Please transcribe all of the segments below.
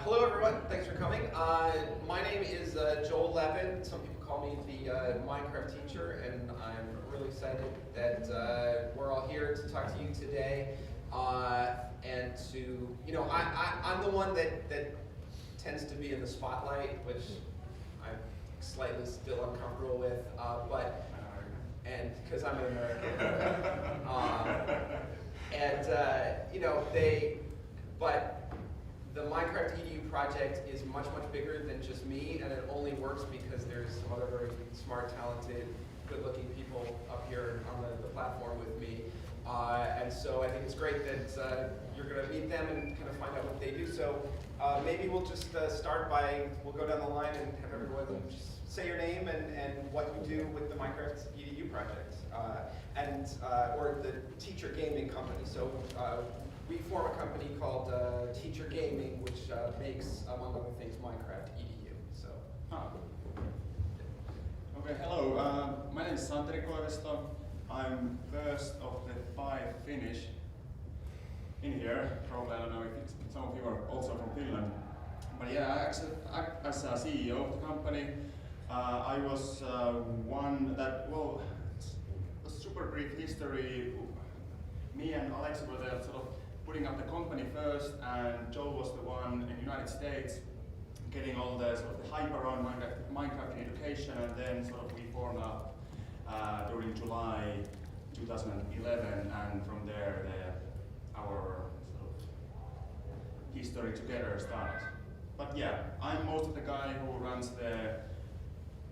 Hello everyone, thanks for coming. My name is Joel Levin. Some people call me the Minecraft teacher, and I'm really excited that we're all here to talk to you today. And to, I'm the one that tends to be in the spotlight, which I'm slightly still uncomfortable with, and because I'm an American. But the MineCraftEDU project is much, much bigger than just me, and it only works because there's some other very smart, talented, good-looking people up here on the platform with me. And so I think it's great that you're going to meet them and kind of find out what they do. So maybe we'll just start by, we'll go down the line and have everyone just say your name and what you do with the MineCraftEDU project, or the teacher gaming company. So we form a company called Teacher Gaming, which makes, among other things, MineCraftEDU. So. Okay, hello. My name is Santeri Koivisto. I'm first of the 5 Finnish in here. Probably, I don't know if some of you are also from Finland. But yeah, I actually act as a CEO of the company. I was one that, well, a super brief history. Me and Aleksi were there sort of putting up the company first, and Joel was the one in the United States getting all the sort of the hype around Minecraft education, and then sort of we formed up during July 2011, and from there our sort of history together started. But yeah, I'm most of the guy who runs the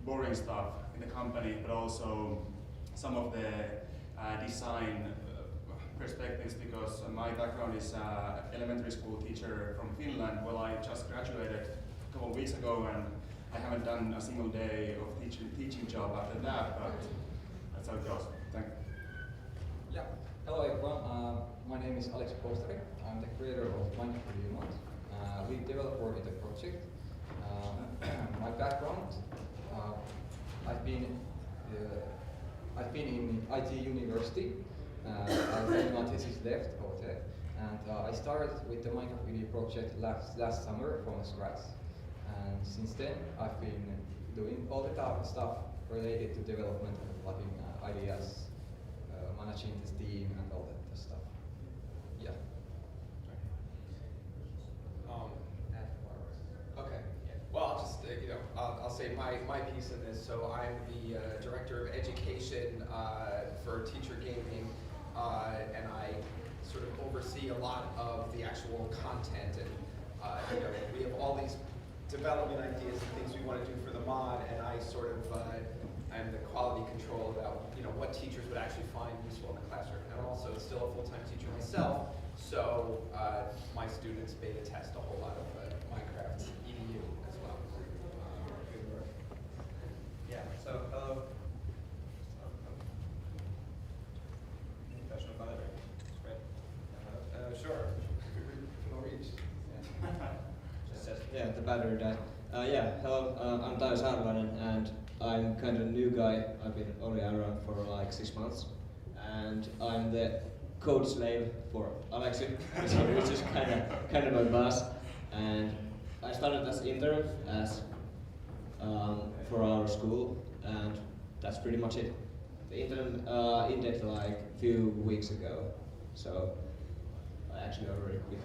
boring stuff in the company, but also some of the design perspectives, because my background is elementary school teacher from Finland. Well, I just graduated a couple of weeks ago, and I haven't done a single day of teaching job after that, but that's how it goes. Thank you. Yeah. Hello everyone. My name is Aleksi Postari. I'm the creator of MineCraftEDU. Lead developer in the project. My background, I've been in IT university. I did my thesis left over there, and I started with the MineCraftEDU project last summer from scratch. And since then, I've been doing all the stuff related to development and plugging ideas, managing this team, and all that stuff. Yeah. Okay. Well, I'll just I'll say my piece in this. So I'm the director of education for Teacher Gaming, and I sort of oversee a lot of the actual content. And we have all these development ideas and things we want to do for the mod, and I sort of am the quality control about what teachers would actually find useful in the classroom. And I'm also still a full-time teacher myself, so my students beta test a whole lot of MineCraftEDU as well. Yeah, so hello. Professional battery. Great. Sure. No reach. Yeah, the battery died. Hello, I'm Tayo Saarelainen, and I'm kind of a new guy. I've been only around for like 6 months, and I'm the code slave for Aleksi, so he's just kind of my boss. And I started as intern for our school, and that's pretty much it. The intern ended like a few weeks ago, so I actually already quit.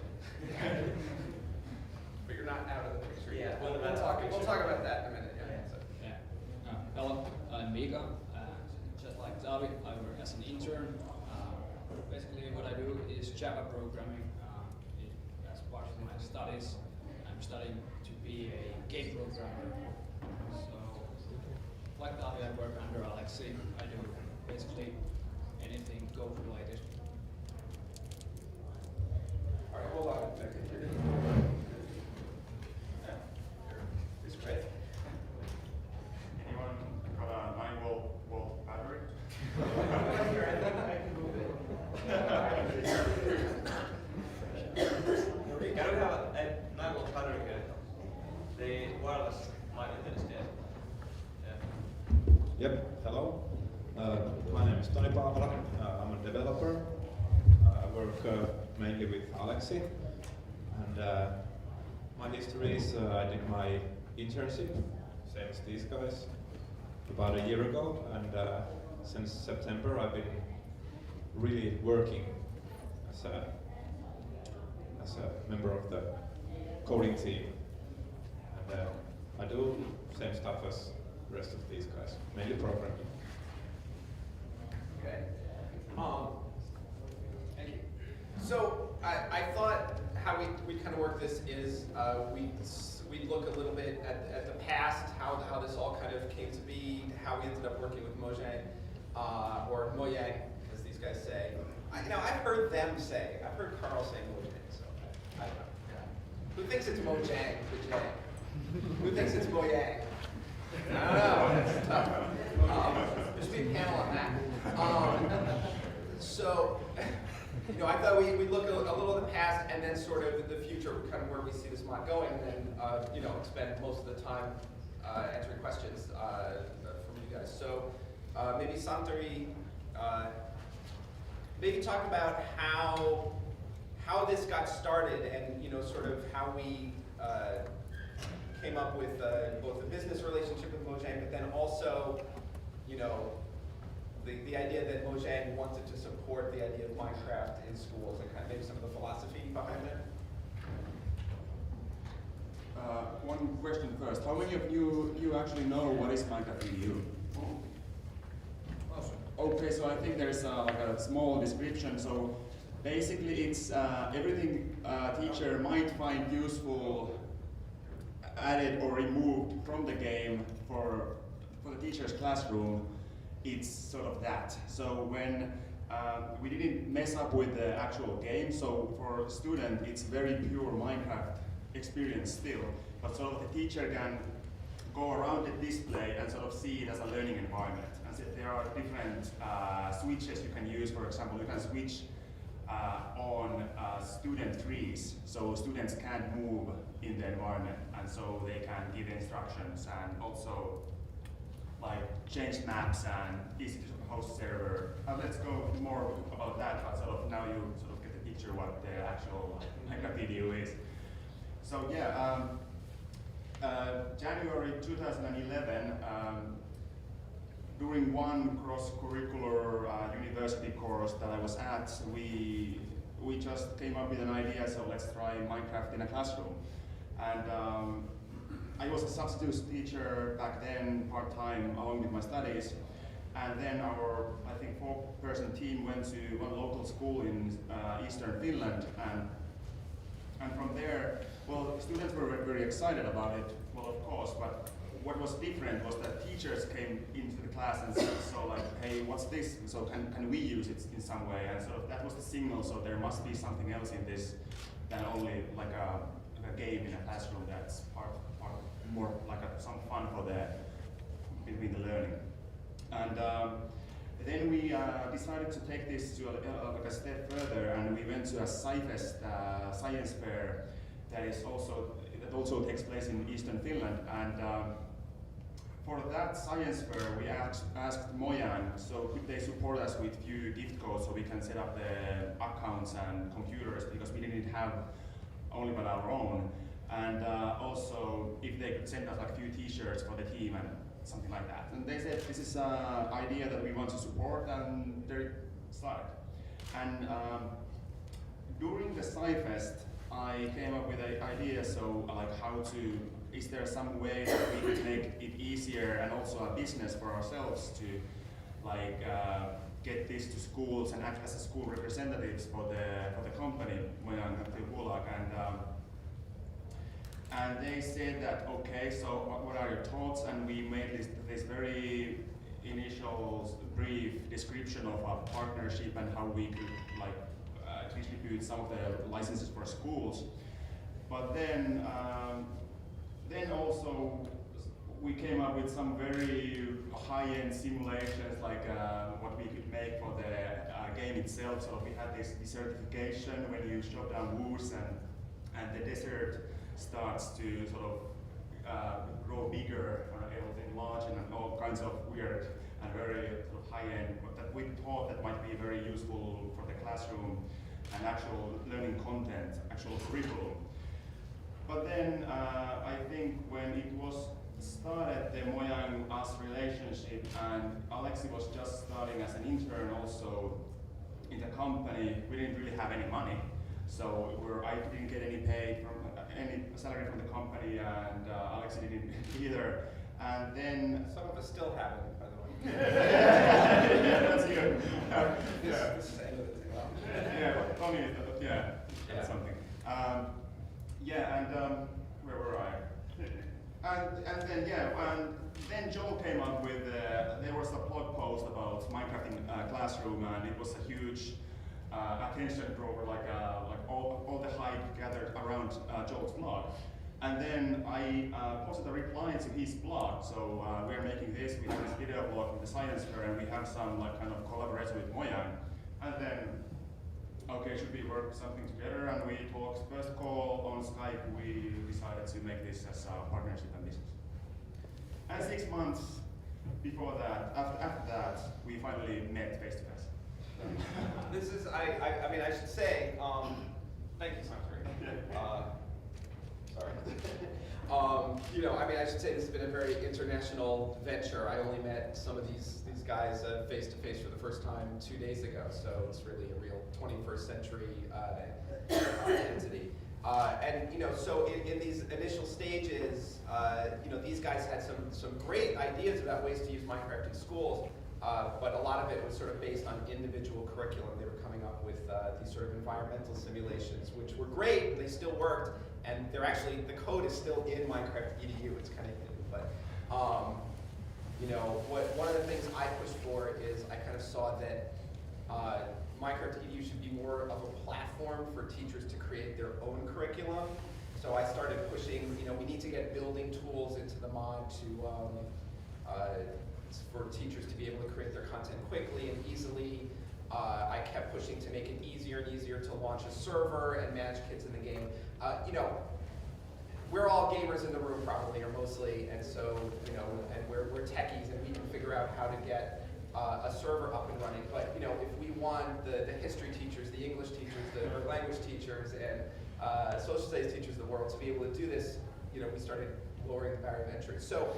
But you're not out of the picture Yeah, yet. We'll talk about that in a minute. Hello, I'm Mika. Just like Davi, I work as an intern. Basically, what I do is Java programming. As part of my studies, I'm studying to be a game programmer. So, like Davi, I work under Aleksi. I do basically anything code related. All right, hold on a second here. It's great. Anyone got a 9-volt battery? Kan du ha en 9-volt battery here? The wireless mic instead. Yeah. Yep, hello. My name is Toni Paavola. I'm a developer. I work mainly with Aleksi. And My history is I did my internship, same as these guys, about a year ago, and since September I've been really working as a member of the coding team. And I do same stuff as the rest of these guys, mainly programming. Okay. Thank you. So I thought how we kind of work this is we look a little bit at the past, how this all kind of came to be, how we ended up working with Mojang, or Mojang, as these guys say. I've heard them say, I've heard Carl say Mojang, so I don't know. Yeah. Who thinks it's Mojang? Who thinks it's Mojang? I don't know, that's tough. There should be a panel on that. So, I thought we'd look a little at the past and then sort of the future, kind of where we see this mod going, and then, spend most of the time answering questions from you guys. So, maybe Santeri, maybe talk about how this got started and, sort of how we came up with both the business relationship with Mojang, but then also, the idea that Mojang wanted to support the idea of Minecraft in schools and kind of maybe some of the philosophy behind it. One question first. How many of you actually know what is MineCraftEDU? Okay, so I think there's like a small description. So basically it's everything a teacher might find useful added or removed from the game for the teacher's classroom. It's sort of that. So when we didn't mess up with the actual game, so for a student it's very pure Minecraft experience still, but sort of the teacher can go around the display and sort of see it as a learning environment. And so there are different switches you can use. For example, you can switch on student trees, so students can't move in the environment, and so they can give instructions and also like change maps and easy to host server. Let's go more about that, but sort of now you sort of get the picture what the actual MineCraftEDU is. So yeah, January 2011, during one cross-curricular university course that I was at, we just came up with an idea, so let's try Minecraft in a classroom. And I was a substitute teacher back then, part-time, along with my studies. And then our, I think, 4-person team went to one local school in eastern Finland. And from there, well, students were very excited about it, well, of course, but what was different was that teachers came into the class and said, so like, hey, what's this? So can we use it in some way? And so that was the signal, so there must be something else in this than only like a game in a classroom that's part more like some fun for between the learning. And then we decided to take this to like a step further, and we went to a SciFest science fair that also takes place in eastern Finland. And for that science fair, we asked Mojang, so could they support us with few gift codes so we can set up the accounts and computers, because we didn't have only but our own. And also if they could send us like a few t-shirts for the team and something like that. And they said this is an idea that we want to support, and they started. And during the SciFest, I came up with an idea, so like is there some way that we could make it easier and also a business for ourselves to like get this to schools and act as a school representatives for the company, Mojang and they said that, okay, so what are your thoughts? And we made this very initial brief description of our partnership and how we could like distribute some of the licenses for schools. But then also we came up with some very high-end simulations, like what we could make for the game itself. So we had this desertification when you shut down woods and the desert starts to sort of grow bigger, enlarge, and all kinds of weird and very sort of high-end, but that we thought that might be very useful for the classroom and actual learning content, actual curriculum. But then I think when it was started, the Mojang us relationship, and Aleksi was just starting as an intern also in the company, we didn't really have any money. So I didn't get any pay from any salary from the company, and Aleksi didn't either. And then Some of us still haven't, by the way. yeah, that's good. This is the end of the thing. Yeah, but Tony, yeah, that's Yeah. something. Where were I? And then Joe came up with, there was a blog post about Minecraft in Classroom, and it was a huge attention drawer, like all the hype gathered around Joe's blog. And then I posted a reply to his blog, so we're making this, we have this video blog with the science fair, and we have some like kind of collaboration with Mojang. And then, okay, should we work something together? And we talked, first call on Skype, we decided to make this as a partnership and business. And 6 months before that, after that, we finally met face to face. This is, I mean, I should say, thank you, Santeri. Sorry. You know, I mean, I should say this has been a very international venture. I only met some of these guys face to face for the first time 2 days ago, so it's really a real 21st century entity. And you know, so in these initial stages, you know, these guys had some great ideas about ways to use Minecraft in schools, but a lot of it was sort of based on individual curriculum. They were coming up with these sort of environmental simulations, which were great, they still worked, and they're actually, the code is still in MineCraftEDU, it's kind of hidden, but you know, one of the things I pushed for is I kind of saw that MineCraftEDU should be more of a platform for teachers to create their own curriculum. So I started pushing, you know, we need to get building tools into the mod for teachers to be able to create their content quickly and easily. I kept pushing to make it easier and easier to launch a server and manage kids in the game. You know, we're all gamers in the room probably, or mostly, and so, you know, and we're techies and we can figure out how to get a server up and running. But, you know, if we want the history teachers, the English teachers, the language teachers, and social studies teachers of the world to be able to do this, you know, we started lowering the barrier of entry. So,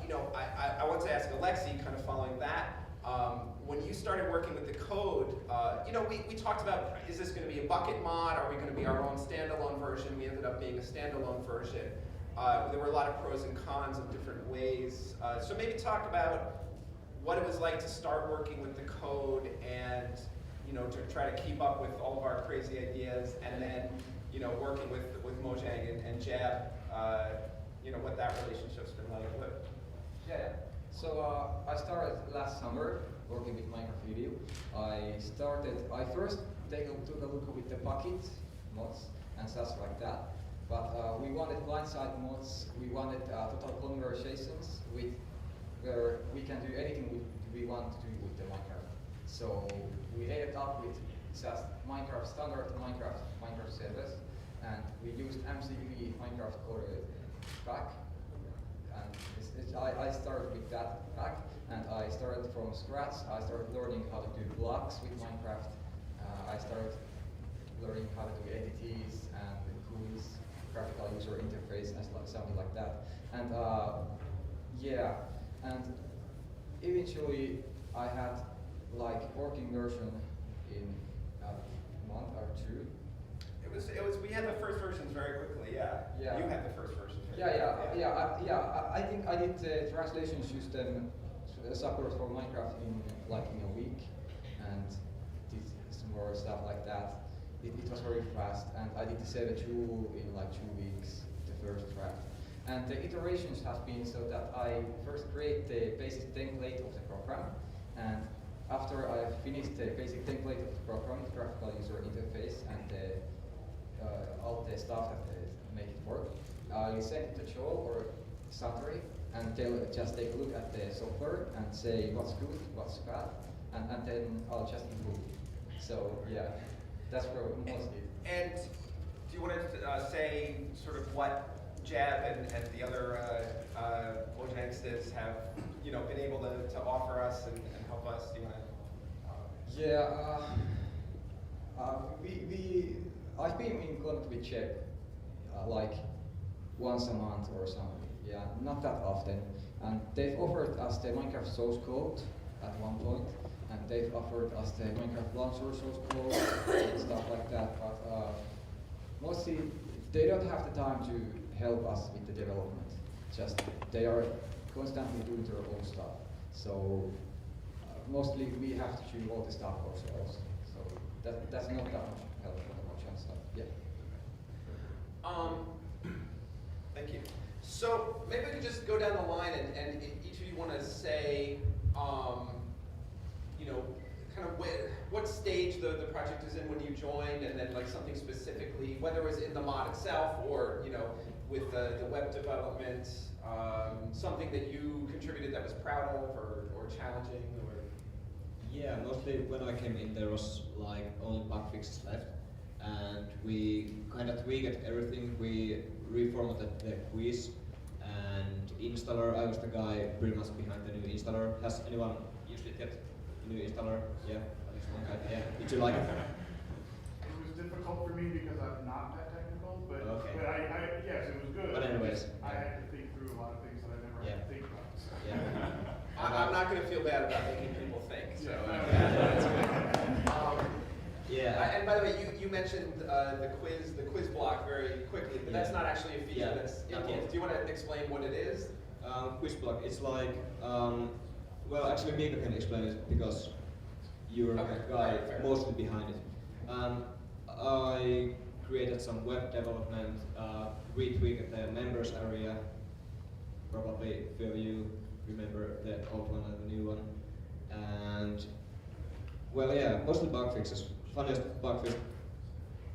you know, I want to ask Aleksi, kind of following that, when you started working with the code, you know, we talked about, is this going to be a bucket mod? Are we going to be our own standalone version? We ended up being a standalone version. There were a lot of pros and cons of different ways. So maybe talk about what it was like to start working with the code and, you know, to try to keep up with all of our crazy ideas, and then, you know, working with Mojang and Jab, you know, what that relationship's been like. Yeah. So I started last summer working with MineCraftEDU. I first took a look with the bucket mods and stuff like that. But we wanted client-side mods. We wanted total conversations where we can do anything we want to do with the Minecraft. So we ended up with just Minecraft standard, Minecraft servers, and we used MCV Minecraft Core pack. And I started with that pack, and I started from scratch. I started learning how to do blocks with Minecraft. I started learning how to do entities and GUIs, graphical user interface, and something like that. And yeah, and eventually I had like working version in a month or two. We had the first versions very quickly, yeah. Yeah. You had the first versions. I think I did the translation system support for Minecraft in a week, and did some more stuff like that. It was very fast, and I did the server 2 in like 2 weeks, the first draft. And the iterations have been so that I first create the basic template of the program, and after I finished the basic template of the program, the graphical user interface, and all the stuff that make it work, I send it to Joel or Santeri and just take a look at the software and say what's good, what's bad, and then I'll just improve. So yeah, that's where most it. And do you want to say sort of what Jab and the other Mojangists have, you know, been able to offer us and help us? Do you want to? Yeah, I've been in contact with Jeb like once a month or something. Yeah, not that often. And they've offered us the Minecraft source code at one point, and they've offered us the Minecraft launcher source code and stuff like that. But mostly, they don't have the time to help us with the development. Just they are constantly doing their own stuff. So mostly we have to do all the stuff ourselves. So that's not that much help from the merchant side. Yeah. Thank you. So maybe we could just go down the line and each of you want to say, you know, kind of what stage the project is in when you joined, and then like something specifically, whether it was in the mod itself or, you know, with the web development, something that you contributed that was proud of or challenging or. Yeah, mostly when I came in there was like only bug fixes left, and we kind of tweaked everything. We reformatted the quiz and installer. I was the guy pretty much behind the new installer. Has anyone used it yet? The new installer? Yeah, at least one guy. Yeah. Did you like it? It was difficult for me because I'm not that technical, but, Okay. but I yes, it was good. But anyways, I had to think through a lot of things that I never had to think about. So. Yeah. I'm not going to feel bad about making people think. So. Yeah. And by the way, you mentioned the quiz block very quickly, but that's Yeah. not actually a feature Yeah. that's in Okay. here. Do you want to explain what it is? Quiz block. It's like, well, actually, Mika can explain it because you're Okay, the guy fair enough. mostly behind it. I created some web development, retweaked the members area. Probably a few of you remember the old one and the new one. And well, yeah, mostly bug fixes. Funniest bug fix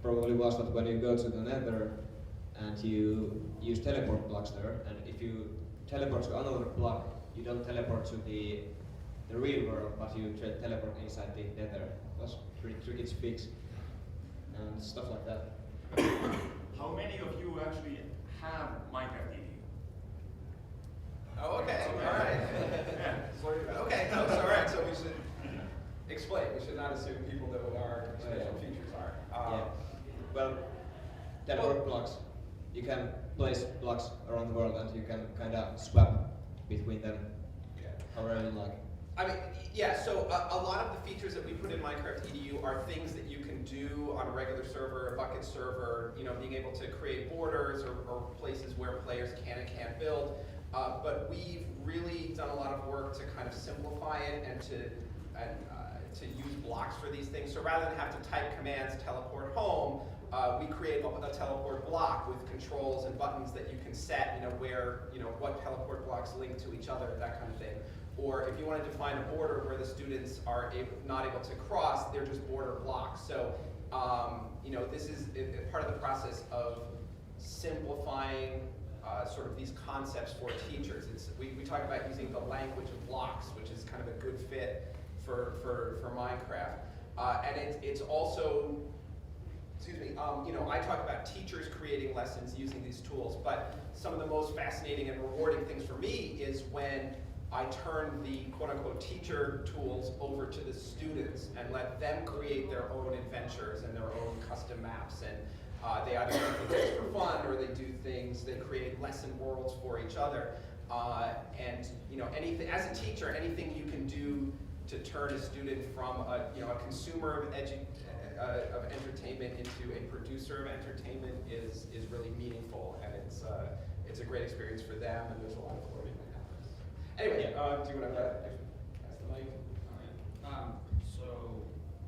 probably was that when you go to the Nether and you use teleport blocks there, and if you teleport to another block, you don't teleport to the real world, but you teleport inside the Nether. It was pretty tricky to fix and stuff like that. How many of you actually have MineCraftEDU? Oh, okay. All right. Okay. No, it's all right. So we should explain. We should not assume people know what our special features are. Yeah. Well, teleport blocks. You can place blocks around the world, and you can kind of swap between them however you like. I mean, yeah, so a lot of the features that we put in MineCraftEDU are things that you can do on a regular server, a bucket server, you know, being able to create borders or places where players can and can't build. But we've really done a lot of work to kind of simplify it and to use blocks for these things. So rather than have to type commands, teleport home, we create a teleport block with controls and buttons that you can set, you know, where, you know, what teleport blocks link to each other, that kind of thing. Or if you want to define a border where the students are not able to cross, they're just border blocks. So, you know, this is part of the process of simplifying sort of these concepts for teachers. We talk about using the language of blocks, which is kind of a good fit for Minecraft. And it's also, excuse me, you know, I talk about teachers creating lessons using these tools, but some of the most fascinating and rewarding things for me is when I turn the quote-unquote teacher tools over to the students and let them create their own adventures and their own custom maps. And they either do things for fun or they do things, they create lesson worlds for each other. And you know, anything, as a teacher, anything you can do to turn a student from a consumer of entertainment into a producer of entertainment is really meaningful, and it's a great experience for them, and there's a lot of learning that happens. Anyway, do you want to pass the mic? So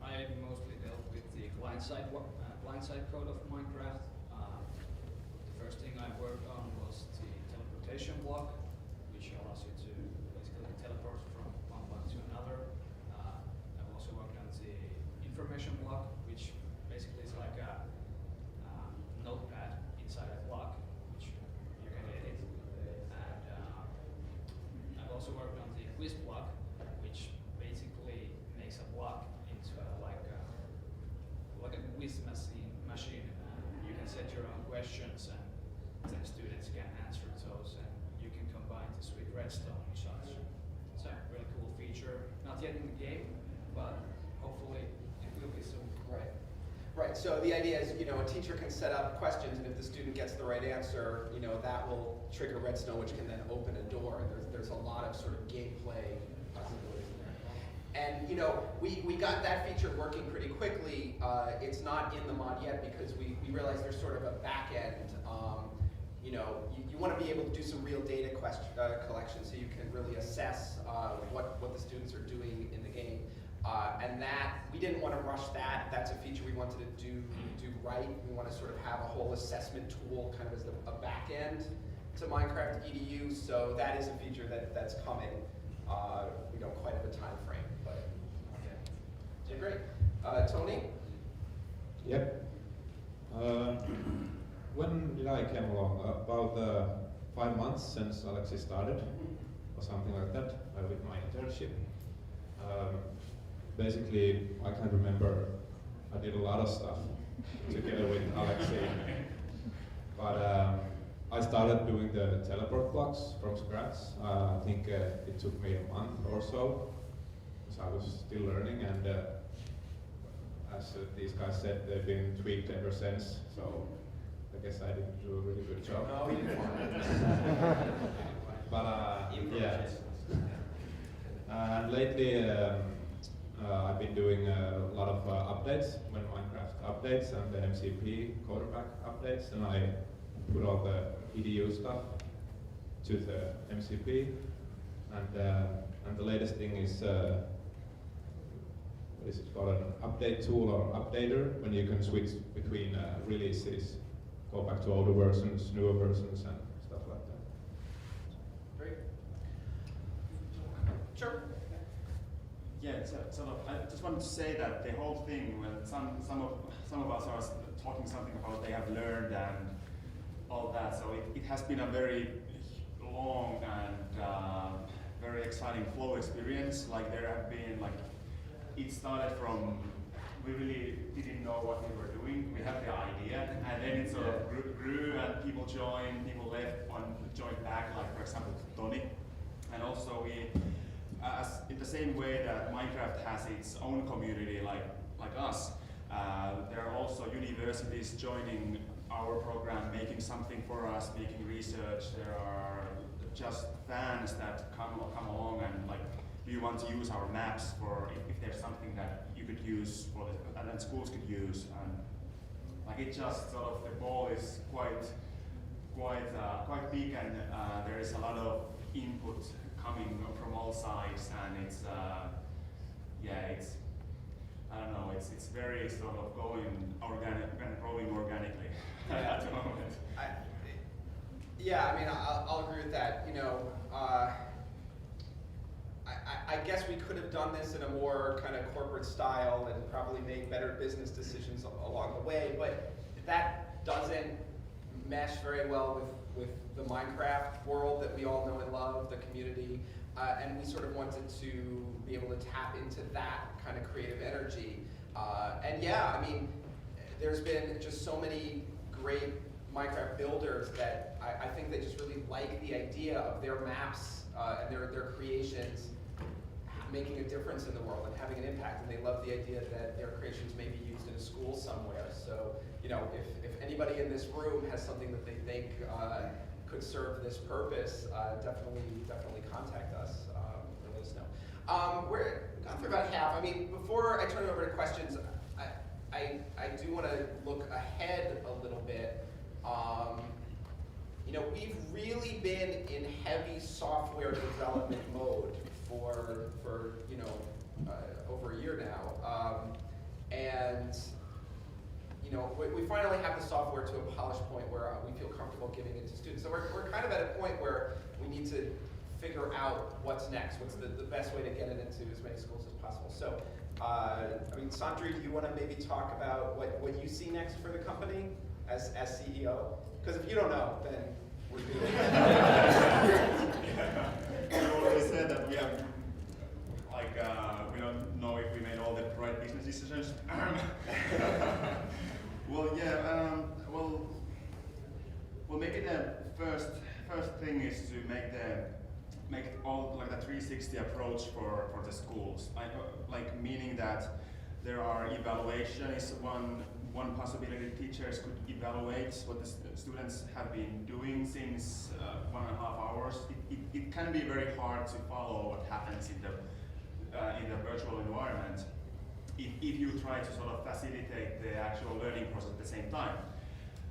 I mostly dealt with the client-side code of Minecraft. The first thing I worked on was the teleportation block, which allows you to basically teleport from one block to another. I've also worked on the information block, which basically is like a notepad inside a block, which you can edit. And I've also worked on the quiz block, which basically makes a block into like a quiz machine. You can set your own questions, and then students can answer those, and you can combine this with redstone and such. It's a really cool feature. Not yet in the game, but hopefully it will be soon. Right. Right. so the idea is, a teacher can set up questions, and if the student gets the right answer, that will trigger Redstone, which can then open a door. There's a lot of sort of gameplay possibilities in there. And we got that feature working pretty quickly. It's not in the mod yet because we realized there's sort of a back end. You want to be able to do some real data collection so you can really assess what the students are doing in the game. And that, we didn't want to rush that. That's a feature we wanted to do right. We want to sort of have a whole assessment tool kind of as a back end to MineCraftEDU. So that is a feature that's coming. We don't quite have a time frame, but yeah. Great. Tony? Yep. When did I come along? About 5 months since Aleksi started, or something like that, with my internship. Basically, I can't remember. I did a lot of stuff together with Aleksi, but I started doing the teleport blocks from scratch. I think it took me a month or so, because I was still learning, and as these guys said, they've been tweaked ever since. So I guess I didn't do a really good job. No, you didn't. But yeah. And lately, I've been doing a lot of updates, when Minecraft updates and the MCP quarterback updates, and I put all the EDU stuff to the MCP. And the latest thing is, what is it called, an update tool or updater, when you can switch between releases, go back to older versions, newer versions, and stuff like that. Great. Sure. Yeah, sort of. I just wanted to say that the whole thing, when some of us are talking something about what they have learned and all that, so it has been a very long and very exciting flow experience. Like there have been it started from, we really didn't know what we were doing. We had the idea, and then it sort of grew, and people joined, people left, one joined back, like for example Tony, and also we. In the same way that Minecraft has its own community like us, there are also universities joining our program, making something for us, making research. There are just fans that come along and do you want to use our maps for if there's something that you could use for and then schools could use, and it just sort of, the ball is quite big, and there is a lot of input coming from all sides, and it's I don't know, it's very sort of going organic and growing organically at the moment. I'll agree with that. I guess we could have done this in a more kind of corporate style and probably made better business decisions along the way, but that doesn't mesh very well with the Minecraft world that we all know and love, the community, and we sort of wanted to be able to tap into that kind of creative energy. There's been just so many great Minecraft builders that I think they just really like the idea of their maps and their creations making a difference in the world and having an impact, and they love the idea that their creations may be used in a school somewhere. So, if anybody in this room has something that they think could serve this purpose, definitely contact us and let us know. We're gone through about half. Before I turn it over to questions, I do want to look ahead a little bit. We've really been in heavy software development mode for over a year now, we finally have the software to a polished point where we feel comfortable giving it to students. So we're kind of at a point where we need to figure out what's next, what's the best way to get it into as many schools as possible. So, Santeri, do you want to maybe talk about what you see next for the company as CEO? Because if you don't know, then we're good. We already said that we have, we don't know if we made all the right business decisions. Well, maybe the first thing is to make all the 360 approach for the schools. Meaning that there are evaluation is one one possibility, teachers could evaluate what the students have been doing since 1.5 hours. It can be very hard to follow what happens in the virtual environment if you try to sort of facilitate the actual learning process at the same time.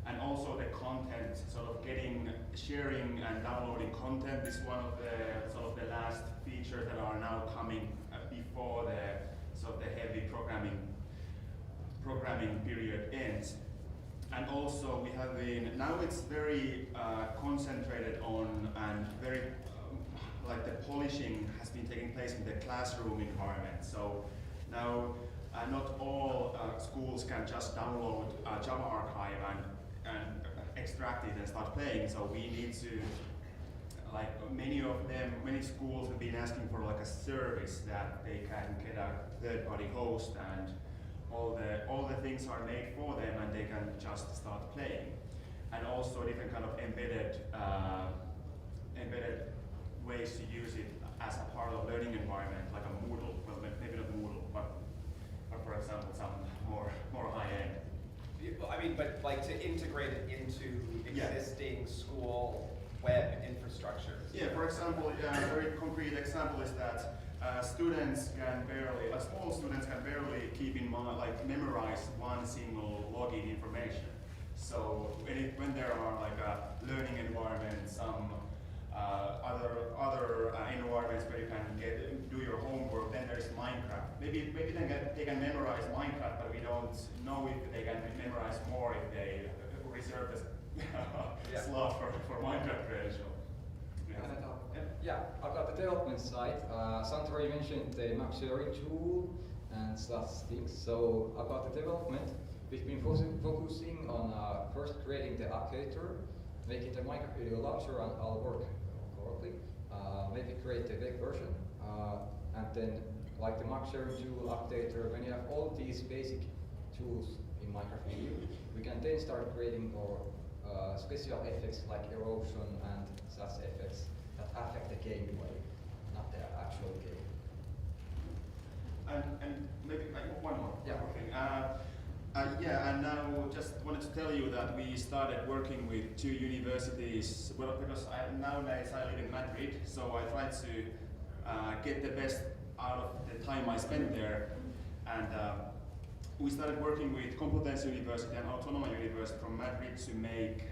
And also the content, sort of sharing and downloading content is one of the sort of the last features that are now coming before the sort of the heavy programming period ends. And also we have been, now it's very concentrated on and very, like the polishing has been taking place in the classroom environment. So now not all schools can just download Java archive and extract it and start playing. So we need to, like many schools have been asking for like a service that they can get a third-party host and all the things are made for them and they can just start playing. And also different kind of embedded ways to use it as a part of learning environment, like a Moodle. Well, maybe not Moodle, but for example, some more high-end. I mean, but like to integrate it into existing school web infrastructure. Yeah, for example, a very concrete example is that small students can barely keep in mind, like memorize one single login information. So when there are like a learning environment, some other environments where you can do your homework, then there's Minecraft. Maybe they can memorize Minecraft, but we don't know if they can memorize more if they reserve the slot for Minecraft credential. Yeah, about the development side, Santeri mentioned the map sharing tool and such things. So about the development, we've been focusing on first creating the updater, making the MineCraftEDU launcher and all work correctly, maybe create the web version, and then like the map sharing tool, updater, when you have all these basic tools in MineCraftEDU, we can then start creating more special effects like erosion and such effects that affect the gameplay, not the actual game. And maybe one more Yeah. thing. And now just wanted to tell you that we started working with 2 universities. Well, because nowadays I live in Madrid, so I try to get the best out of the time I spent there. And we started working with Complutense University and Autonoma University from Madrid to make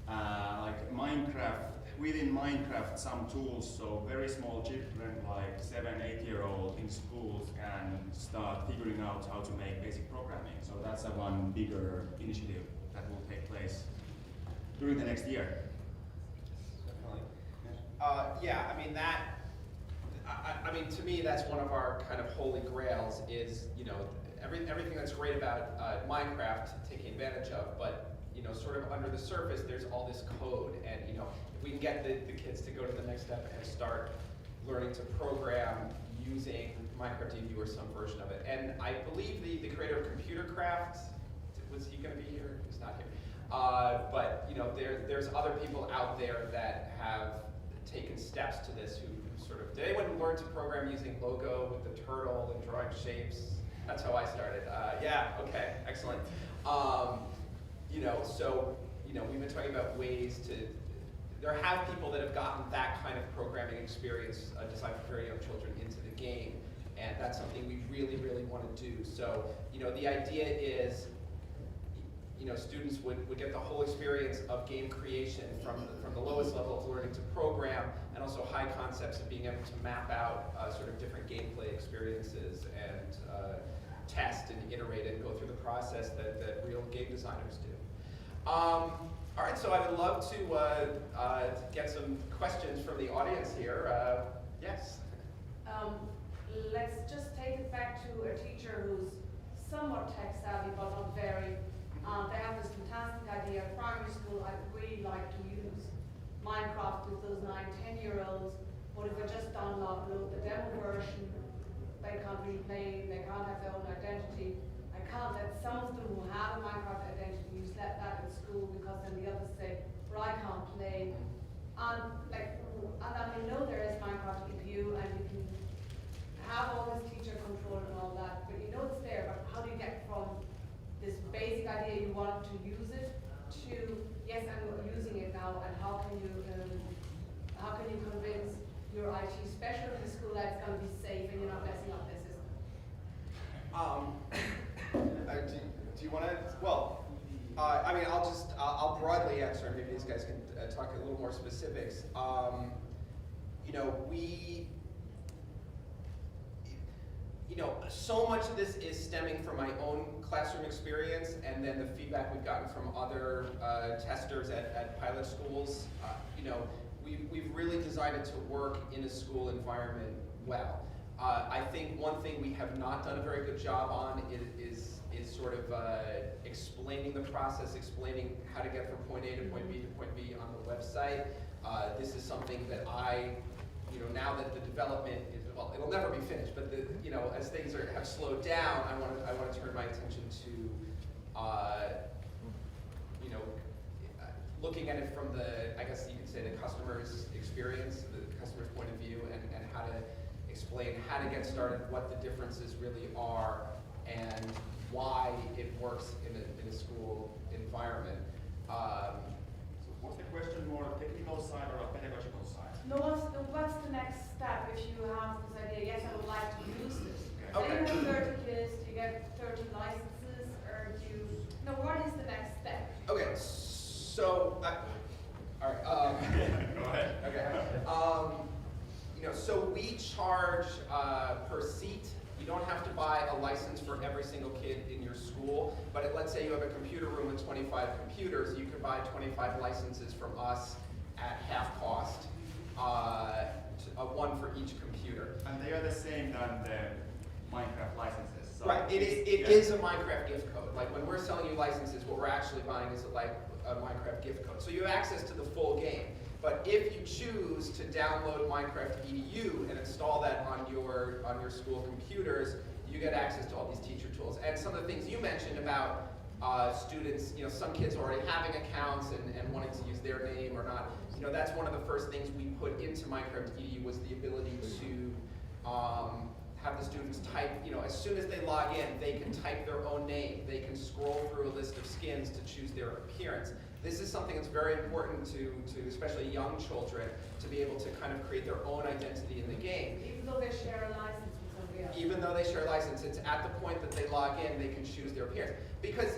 like Minecraft, within Minecraft, some tools, so very small children like 7-8-year-old in schools can start figuring out how to make basic programming. So that's one bigger initiative that will take place during the next year. Definitely. Yeah, I mean that. I mean, to me, that's one of our kind of holy grails. Is everything that's great about Minecraft taking advantage of, but sort of under the surface, there's all this code, and if we can get the kids to go to the next step and start learning to program using MineCraftEDU or some version of it. And I believe the creator of Computercraft, was he going to be here? He's not here. But there's other people out there that have taken steps to this who sort of, did anyone learn to program using Logo with the turtle and drawing shapes? That's how I started. Yeah, okay, excellent. We've been talking about ways to, there have people that have gotten that kind of programming experience designed for very young children into the game, and that's something we really, really want to do. So, the idea is, students would get the whole experience of game creation from the lowest level of learning to program, and also high concepts of being able to map out sort of different gameplay experiences and test and iterate and go through the process that real game designers do. All right, so I would love to get some questions from the audience here. Yes? Let's just take it back to a teacher who's somewhat tech savvy but not very. They have this fantastic idea at primary school. I'd really like to use Minecraft with those 9-10-year-olds, but if I just download the demo version, they can't really play, they can't have their own identity. I can't let some of them who have a Minecraft identity use that in school, because then the others say, well, I can't play. And I know there is MineCraftEDU and you can have all this teacher control and all that, but it's there, but how do you get from this basic how can you convince your IT specialist in the school that it's going to be safe and you're not messing up their system? Do you want to? Well, I mean, I'll broadly answer, and maybe these guys can talk a little more specifics. So much of this is stemming from my own classroom experience, and then the feedback we've gotten from other testers at pilot schools. We've really designed it to work in a school environment well. I think one thing we have not done a very good job on is sort of explaining the process, explaining how to get from point A to point B to point B on the website. This is something that now that the development is, well, it'll never be finished, but as things have slowed down, I want to turn my attention to looking at it from I guess you could say, the customer's experience, the customer's point of view, and how to explain how to get started, what the differences really are, and why it works in a school environment. So was the question more technical side or a pedagogical side? No, what's the next step if you have this idea? Yes, I would like to use this. Okay. Then you have 30 kids, do you get 30 licenses, or do you? No, what is the next step? Okay, so all right. Go ahead. Okay. So we charge per seat. You don't have to buy a license for every single kid in your school, but let's say you have a computer room with 25 computers, you can buy 25 licenses from us at half cost, one for each computer. And they are the same than the Minecraft licenses. So Right, it is a Minecraft gift code. Like when we're selling you licenses, what we're actually buying is a Minecraft gift code. So you have access to the full game. But if you choose to download MineCraftEDU and install that on your school computers, you get access to all these teacher tools. And some of the things you mentioned about students, some kids already having accounts and wanting to use their name or not, that's one of the first things we put into MineCraftEDU was the ability to have the students type, as soon as they log in, they can type their own name. They can scroll through a list of skins to choose their appearance. This is something that's very important to especially young children to be able to kind of create their own identity in the game. Even though they share a license with somebody else. Even though they share a license, it's at the point that they log in, they can choose their appearance. Because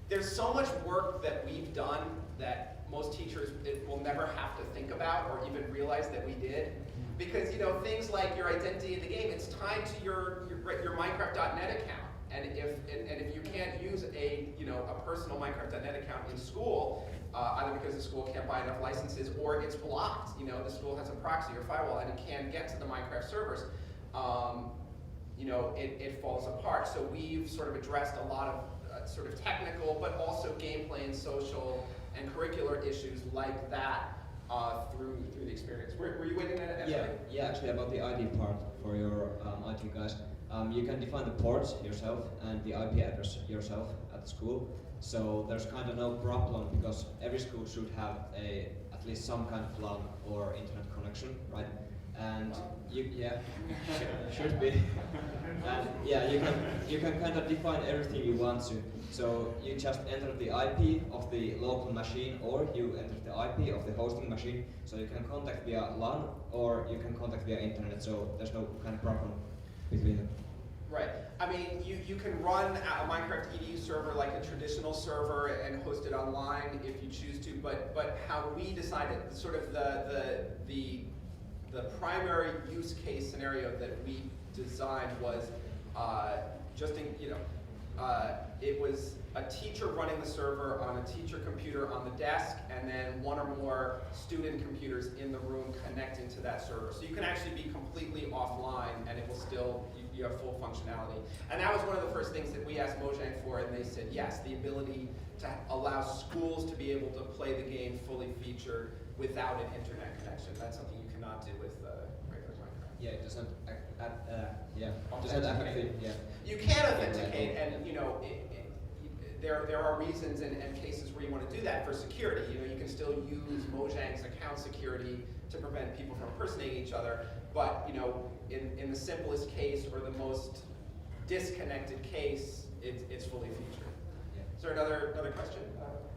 there's so much work that we've done that most teachers will never have to think about or even realize that we did. Because things like your identity in the game, it's tied to your Minecraft.net account. And if you can't use a personal Minecraft.net account in school, either because the school can't buy enough licenses or it's blocked, the school has a proxy or firewall and it can't get to the Minecraft servers, it falls apart. So we've sort of addressed a lot of sort of technical, but also gameplay and social and curricular issues like that through the experience. Were you waiting at Yeah, actually about the ID part for your IT guys. You can define the ports yourself and the IP address yourself at the school. So there's kind of no problem because every school should have at least some kind of LAN or internet connection, right? And should be. And yeah, you can kind of define everything you want to. So you just enter the IP of the local machine, or you enter the IP of the hosting machine. So you can contact via LAN or you can contact via internet. So there's no kind of problem between them. Right. I mean, you can run a MineCraftEDU server like a traditional server and host it online if you choose to. But how we decided, sort of the primary use case scenario that we designed was it was a teacher running the server on a teacher computer on the desk, and then one or more student computers in the room connecting to that server. So you can actually be completely offline, and it will still, you have full functionality. And that was one of the first things that we asked Mojang for, and they said yes, the ability to allow schools to be able to play the game fully featured without an internet connection. That's something you cannot do with regular Minecraft. Yeah, it doesn't affect the, You can authenticate, and there are reasons and cases where you want to do that for security. You can still use Mojang's account security to prevent people from impersonating each other. But in the simplest case or the most disconnected case, it's fully featured. Yeah. Is there another question?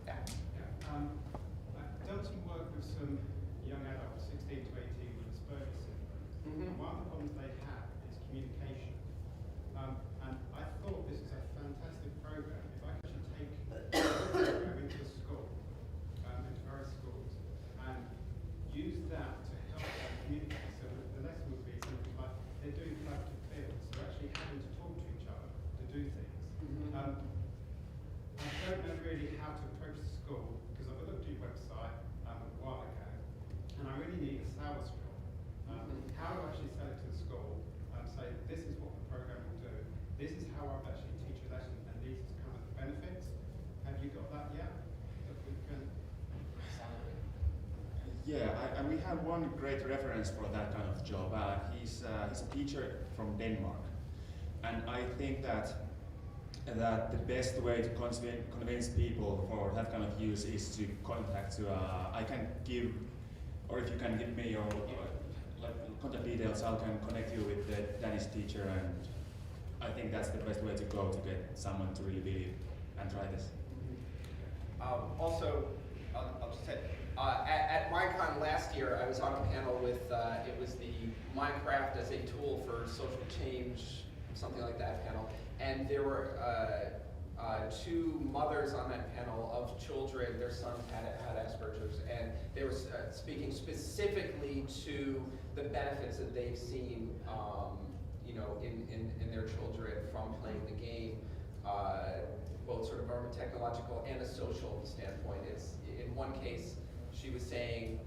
Yeah. with some young adults, 16 to 18, with Asperger's syndrome. And one of the problems they have is communication. And I thought this was a fantastic program. If I could actually take a program into a school, into various schools, and use that to help them communicate. So the lesson would be something like they're doing collaborative fields, so actually having to talk to each other to do things. I don't know really how to approach the school, because I've looked at your website a while ago, and I really need a sales skill. How do I actually sell it to the school and say, this is what the program will do, this is how I'll actually teach you lessons, and these are kind of the benefits? Have you got that yet? That we can... Yeah, and we have one great reference for that kind of job. He's a teacher from Denmark, and I think that the best way to convince people for that kind of use is to contact. I can give, or if you can give me your like contact details, I can connect you with the Danish teacher, and I think that's the best way to go to get someone to really believe and try this. Also, I'll just say, at MineCon last year, I was on a panel with, it was the Minecraft as a tool for social change, something like that panel. And there were two mothers on that panel of children, their son had Asperger's, and they were speaking specifically to the benefits that they've seen in their children from playing the game, both sort of from a technological and a social standpoint. It's, in one case, she was saying,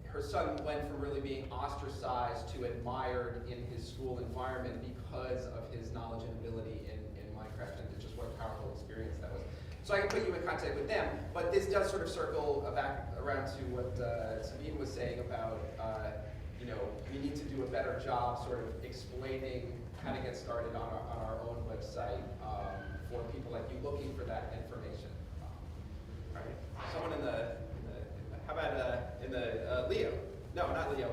her son went from really being ostracized to admired in his school environment because of his knowledge and ability in Minecraft, and just what a powerful experience that was. So I can put you in contact with them, but this does sort of circle back around to what Sabine was saying about, we need to do a better job sort of explaining how to get started on our own website for people like you looking for that information. All right, someone how about in the Leo? No, not Leo.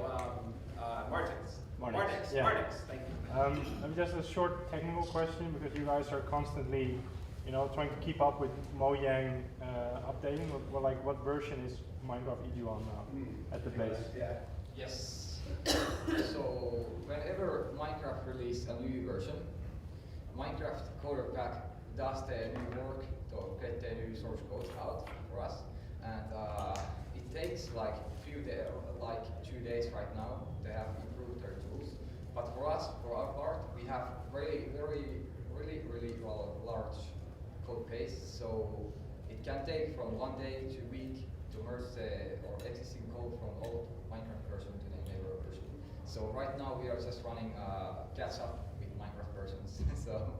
Martins. Martins. Yeah. Martins. Thank you. Maybe just a short technical question, because you guys are constantly, trying to keep up with Mojang updating. What version is MineCraftEDU on now at the place? Yeah. Yes. So whenever Minecraft releases a new version, Minecraft Coder Pack does the new work to get the new source code out for us, and it takes like few days, like 2 days right now. They have improved their tools, but for us, for our part, we have really large code base, so it can take from 1 day to a week to merge the existing code from old Minecraft version to the neighbor version. So right now we are just running catch up with Minecraft versions, so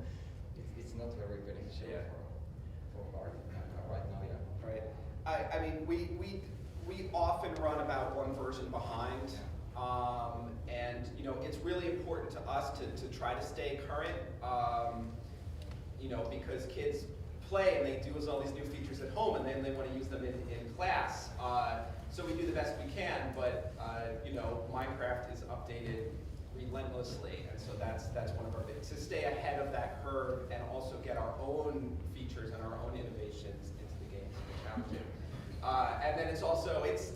it's not very beneficial for art right now. Yeah. Right. I mean, we often run about one version behind, and it's really important to us to try to stay current, because kids play and they do all these new features at home, and then they want to use them in class. So we do the best we can, but Minecraft is updated relentlessly, and so that's one of our big, to stay ahead of that curve and also get our own features and our own innovations into the game. It's challenging. And then it's also, it's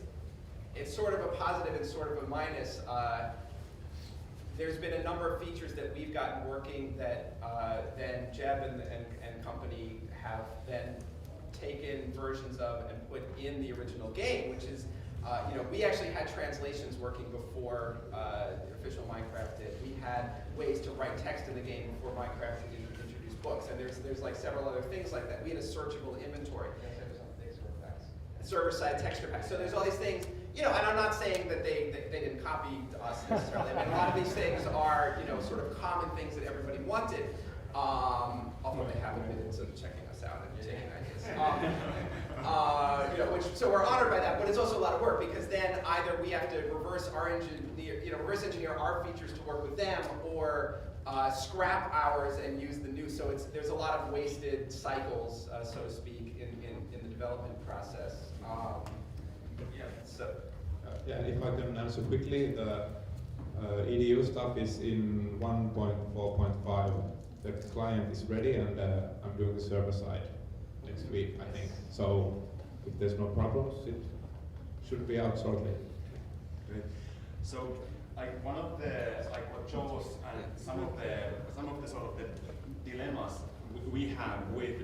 sort of a positive and sort of a minus. There's been a number of features that we've gotten working that then Jeb and company have then taken versions of and put in the original game, which is, we actually had translations working before the official Minecraft did. We had ways to write text in the game before Minecraft introduced books, and there's like several other things like that. We had a searchable inventory. Server-side texture packs. So there's all these things, and I'm not saying that they didn't copy us necessarily. I mean, a lot of these things are, sort of common things that everybody wanted, although they haven't been into checking us out and taking ideas. So we're honored by that, but it's also a lot of work, because then either we have to reverse engineer our features to work with them, or scrap ours and use the new. So there's a lot of wasted cycles, so to speak, in the development process. If I can answer quickly, the EDU stuff is in 1.4.5. The client is ready, and I'm doing the server side next week, I think. So if there's no problems, should be out shortly. Great. So, like one of the what Joe was, and some of the sort of the dilemmas we have with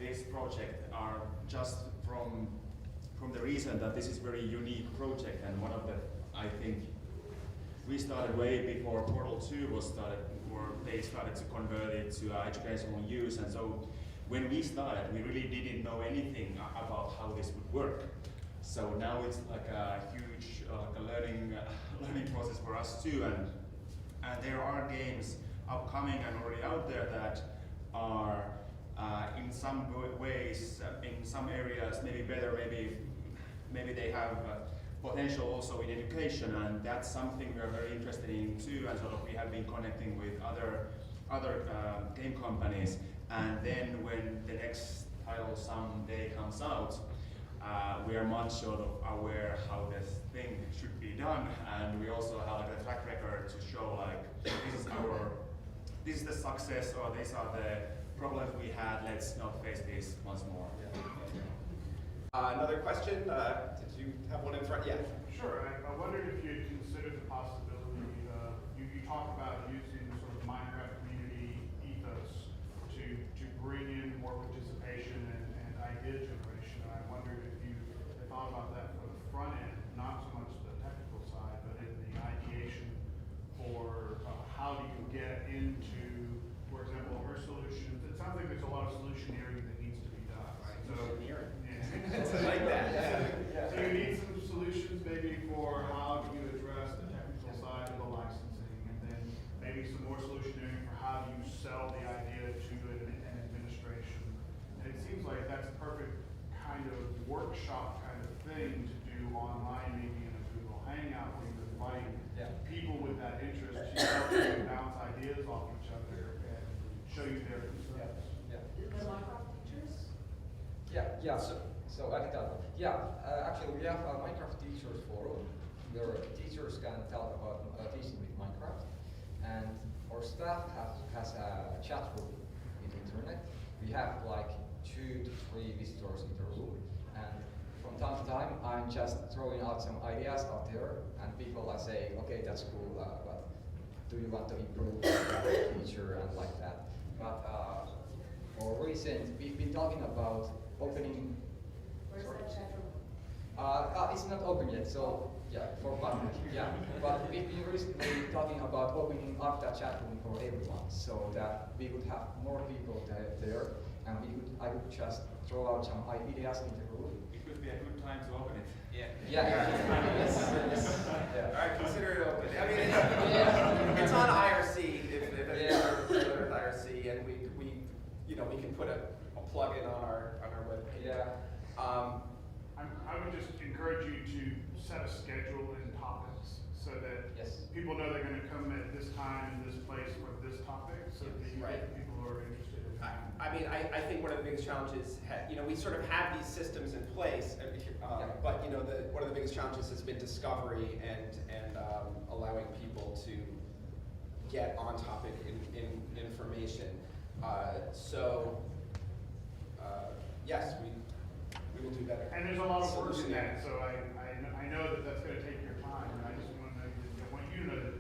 this project are just from the reason that this is very unique project, and one of the, I think, we started way before Portal 2 was started, or they started to convert it to educational use, and so when we started, we really didn't know anything about how this would work. So now it's like a huge like a learning process for us too, and there are games upcoming and already out there that are in some ways, in some areas, maybe better, maybe they have potential also in education, and that's something we are very interested in too, and sort of we have been connecting with other game companies, and then when the next title someday comes out, we are much sort of aware how this thing should be done, and we also have like a track record to show like this is the success, or these are the problems we had. Let's not face this once more. Another question? Did you have one in front? Yeah. Sure. I wondered if you'd considered the possibility, you talk about using sort of Minecraft community ethos to bring in more participation and idea generation. And I wondered if you had thought about that for the front end, not so much the technical side, but in the ideation for how do you get into, for example, her solutions. It sounds like there's a lot of solutioneering that needs to be done, right? Solutioneering. Yeah. I like that. Yeah. So you need some solutions maybe for how do you address the technical side of the licensing, and then maybe some more solutioneering for how do you sell the idea to an administration. And it seems like that's a perfect kind of workshop kind of thing to do online, maybe in a Google Hangout, where you invite people with that interest to help you bounce ideas off each other and show you their concerns. The Minecraft teachers? Yeah. So I can tell. Actually, we have a Minecraft Teachers Forum where teachers can talk about teaching with Minecraft, and our staff has a chat room in the internet. We have like 2 to 3 visitors in the room, and from time to time, I'm just throwing out some ideas out there, and people are saying, okay, that's cool, but do you want to improve the feature and like that? But more recent, we've been talking about opening. Where's that chat room? It's not open yet, so for public. But we've been recently talking about opening up that chat room for everyone, so that we would have more people there, and I would just throw out some ideas in the room. It could be a good time to open it. Yes. All right, consider it open. I mean, it's on IRC, if it's on IRC, and we can put a plug-in on our webpage. I would just encourage you to set a schedule and topics so that people know they're going to come at this time in this place for this topic, so that you get people who are interested in that. I mean, I think one of the biggest challenges, we sort of have these systems in place, but one of the biggest challenges has been discovery and allowing people to get on topic information. Yes, we will do better. And there's a lot of work in that, so I know that that's going to take your time, and I just want you to know that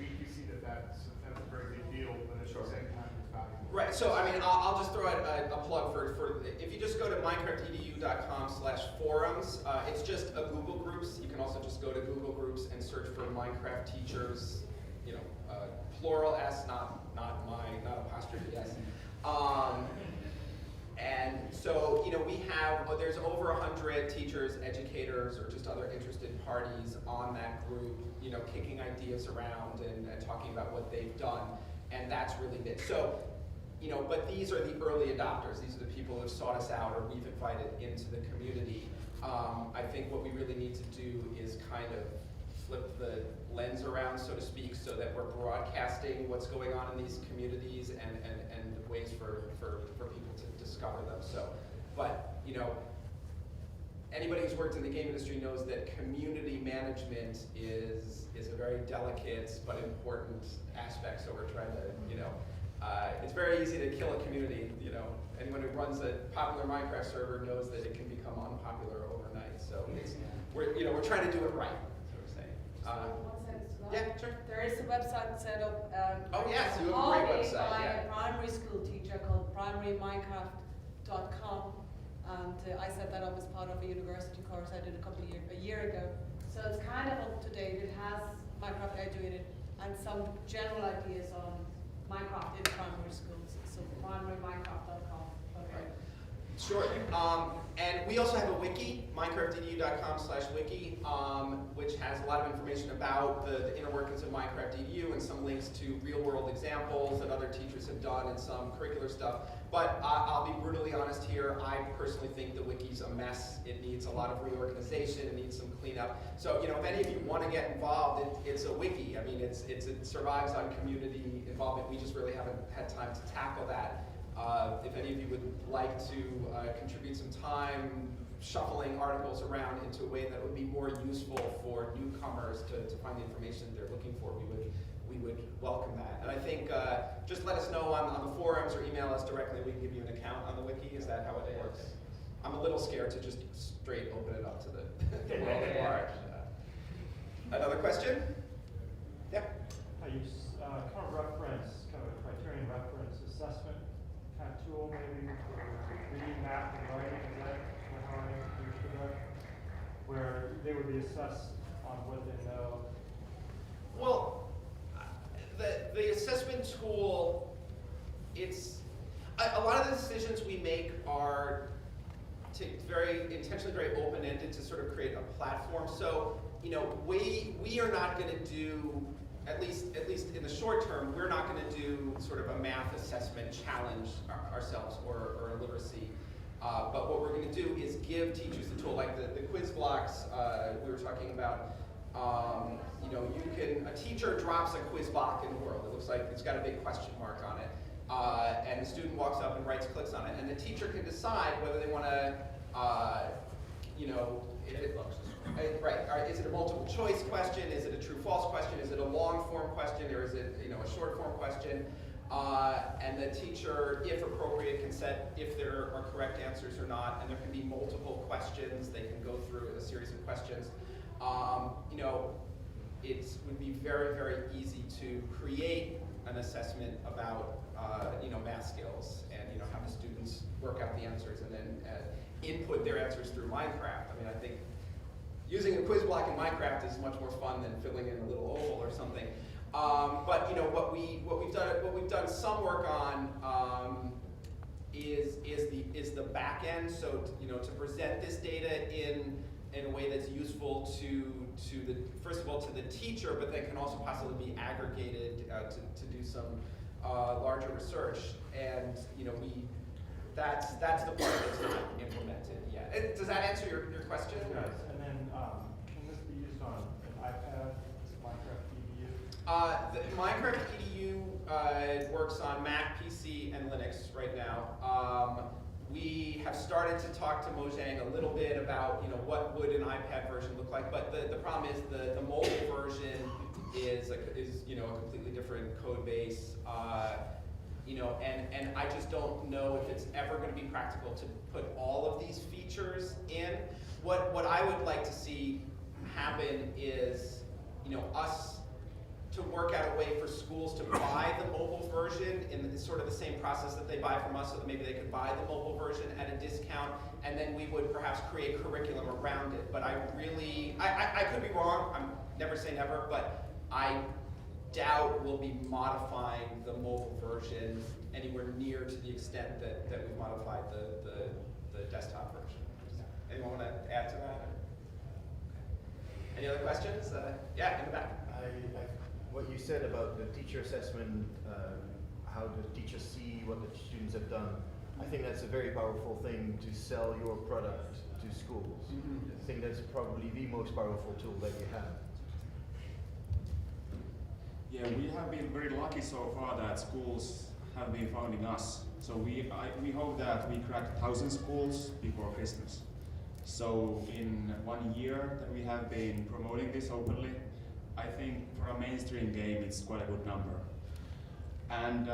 we see that's a very big deal, but at the same time it's valuable. Right. So I mean, I'll just throw out a plug for if you just go to MineCraftEDU.com/forums. It's just a Google Groups. You can also just go to Google Groups and search for Minecraft teachers. Plural S, not apostrophe S. And so, we have, there's over 100 teachers, educators, or just other interested parties on that group, kicking ideas around and talking about what they've done, and that's really it. So, but these are the early adopters. These are the people who have sought us out or we've invited into the community. I think what we really need to do is kind of flip the lens around, so to speak, so that we're broadcasting what's going on in these communities and ways for people to discover them. So, but anybody who's worked in the game industry knows that community management is a very delicate but important aspect. So we're trying to, it's very easy to kill a community. Anyone who runs a popular Minecraft server knows that it can become unpopular overnight. So we're trying to do it right, so we're saying. One sentence to that. Yeah, sure. There is a website set up. Oh, yes, you have a great website, by yeah. a primary school teacher called primaryminecraft.com, and I set that up as part of a university course I did a year ago. So it's kind of up to date. It has MineCraftEDU in it and some general ideas on Minecraft in primary schools. So primaryminecraft.com. Okay. Sure. And we also have a wiki, MineCraftEDU.com/wiki, which has a lot of information about the inner workings of MineCraftEDU and some links to real-world examples that other teachers have done and some curricular stuff. But I'll be brutally honest here. I personally think the wiki's a mess. It needs a lot of reorganization. It needs some cleanup. So, if any of you want to get involved, it's a wiki. I mean, it survives on community involvement. We just really haven't had time to tackle that. If any of you would like to contribute some time shuffling articles around into a way that would be more useful for newcomers to find the information they're looking for, we would welcome that. And I think just let us know on the forums or email us directly. We can give you an account on the wiki. Is that how it works? I'm a little scared to just straight open it up to the world at large. Another question? Yeah. You kind of reference, kind of a criterion reference assessment kind of tool maybe for reading, math, and writing. Is that how I understood that? Where they would be assessed on what they know. Well, the assessment tool, it's a lot of the decisions we make are intentionally very open-ended to sort of create a platform. So, we are not going to do, at least in the short term, we're not going to do sort of a math assessment challenge ourselves or a literacy. But what we're going to do is give teachers the tool, like the quiz blocks we were talking about. A teacher drops a quiz block in the world. It looks like it's got a big question mark on it. And the student walks up and clicks on it. And the teacher can decide whether they want to, is it a multiple choice question? Is it a true-false question? Is it a long-form question? Or is it a short-form question? And the teacher, if appropriate, can set if there are correct answers or not. And there can be multiple questions. They can go through a series of questions. It would be very, very easy to create an assessment about math skills and how the students work out the answers and then input their answers through Minecraft. I mean, I think using a quiz block in Minecraft is much more fun than filling in a little oval or something. But what we've done some work on is the back end. So to present this data in a way that's useful to the, first of all, to the teacher, but then can also possibly be aggregated to do some larger research. And that's the part that's not implemented yet. Does that answer your question? Yes. And then can this be used on an iPad, MineCraftEDU? The MineCraftEDU works on Mac, PC, and Linux right now. We have started to talk to Mojang a little bit about what would an iPad version look like, but the problem is the mobile version is a completely different code base, and I just don't know if it's ever going to be practical to put all of these features in. What I would like to see happen is us to work out a way for schools to buy the mobile version in sort of the same process that they buy from us, so that maybe they could buy the mobile version at a discount, and then we would perhaps create curriculum around it. But I could be wrong, I'm never say never, but I doubt we'll be modifying the mobile version anywhere near to the extent that we've modified the desktop version. Anyone want to add to that? Any other questions? Yeah, in the back. What you said about the teacher assessment, how the teachers see what the students have done, I think that's a very powerful thing to sell your product to schools. Mm-hmm. I think that's probably the most powerful tool that you have. Yeah, we have been very lucky so far that schools have been founding us. So we hope that we crack 1,000 schools before Christmas. So in 1 year that we have been promoting this openly, I think for a mainstream game it's quite a good number. And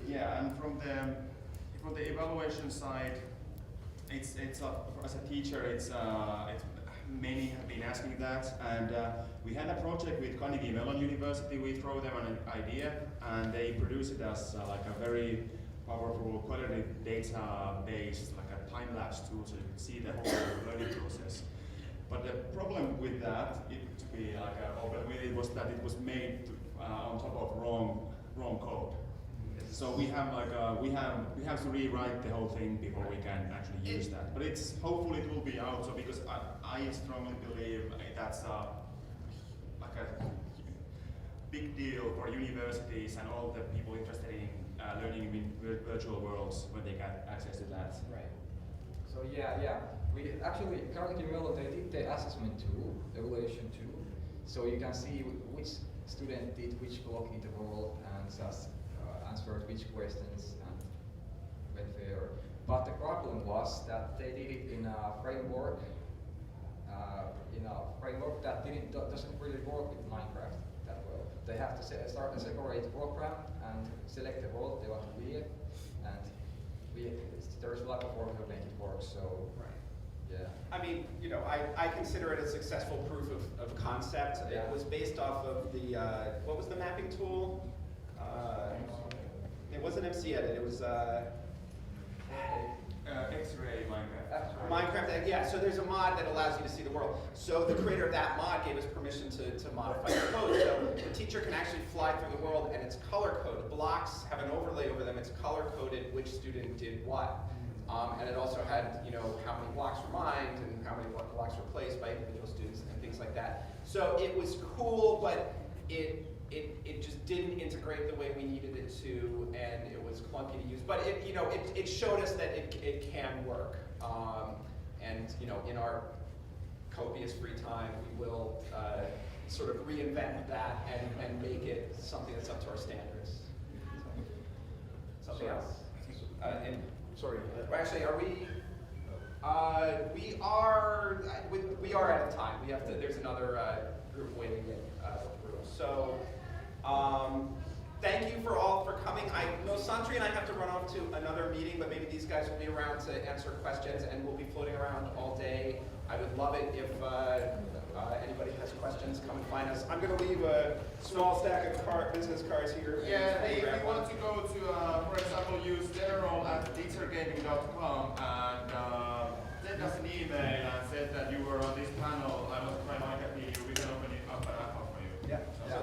and from the evaluation side, it's as a teacher, it's many have been asking that, and we had a project with Carnegie Mellon University. We throw them an idea, and they produce it as like a very powerful quality database, like a time-lapse tool, so you can see the whole learning process. But the problem with that, to be like open with it, was that it was made on top of wrong code. So we have like we have to rewrite the whole thing before we can actually use that. But it's hopefully it will be out. So because I strongly believe that's like a big deal for universities and all the people interested in learning in virtual worlds when they get access to that. Right. So yeah. We actually Carnegie Mellon, they did the assessment tool, evaluation tool, so you can see which student did which block in the world and just answered which questions and went there. But the problem was that they did it in a framework, that doesn't really work with Minecraft that well. They have to start a separate program and select the world they want to be in, and there's a lot of work to make it work. So. Right. Yeah. I mean, you know, I consider it a successful proof of concept. Yeah. It was based off of the, what was the mapping tool? It wasn't MCEdit, it was X-ray Minecraft. Minecraft, yeah, so there's a mod that allows you to see the world. So the creator of that mod gave us permission to modify the code. So the teacher can actually fly through the world and it's color coded. Blocks have an overlay over them, it's color coded which student did what. And it also had, you know, how many blocks were mined and how many blocks were placed by individual students and things like that. So it was cool, but it just didn't integrate the way we needed it to, and it was clunky to use. But it showed us that it can work. And you know, in our copious free time, we will sort of reinvent that and make it something that's up to our standards. Something else. Sorry. Actually, are we? We are out of time. We have to. There's another group waiting in the room. So, thank you all for coming. I know Santeri and I have to run off to another meeting, but maybe these guys will be around to answer questions, and we'll be floating around all day. I would love it if anybody has questions. Come and find us. I'm going to leave a small stack of business cards here. Yeah, if you want to go to, for example, use Daryl at teachergaming.com and send us an email and said that you were on this panel. I want to try MineCraftEDU. We can open it up an app for you. Yeah. So